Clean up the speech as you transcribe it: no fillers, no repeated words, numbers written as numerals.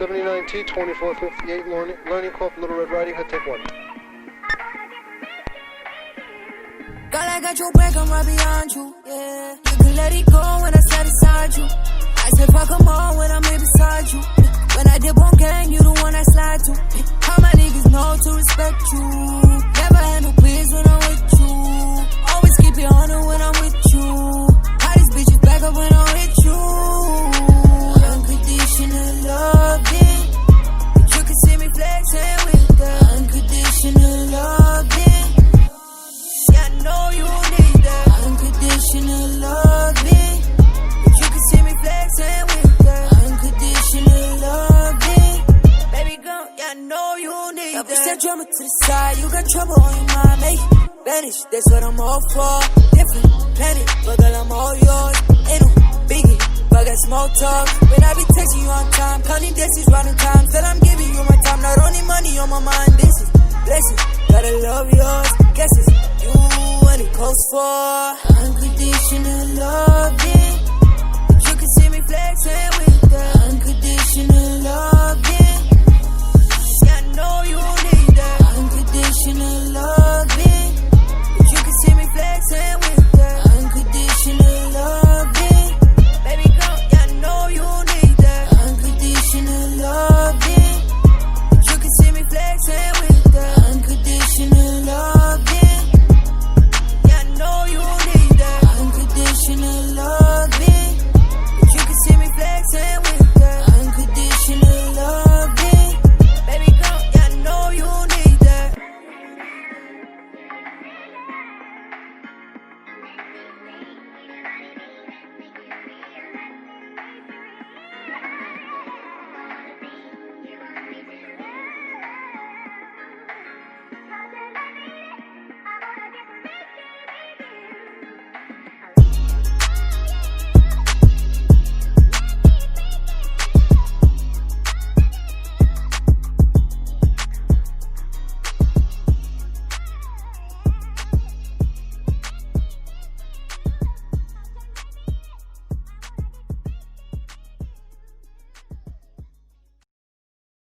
79T 2458 Learning Corp, Little Red Riding Hood, take 1. Girl, I got your back, I'm right behind you. Yeah, you can let it go when I sat beside you. I said fuck 'em all when I'm right beside you. When I dip on gang, you the one I slide to. All my niggas know to respect you. Never had no peers when I'm with you. Always keep it honor when I'm with you. How these bitches back up when I'm with you. Unconditional loving, but you can see me flexing with that. Unconditional loving, yeah, I know you need that. Unconditional loving, but you can see me flexing with that. Unconditional loving, baby girl, yeah, I know you need that. Push that drama to the side, you got trouble on your mind, make it vanish. That's what I'm all for. Different planet, but girl, I'm all yours. Ain't no biggie, but I got small talk. When I be texting you on time, counting days, running time, that I'm giving you my time. Not only money on my mind, this is blessing. Gotta love yours, guess it's you and it calls for unconditional loving.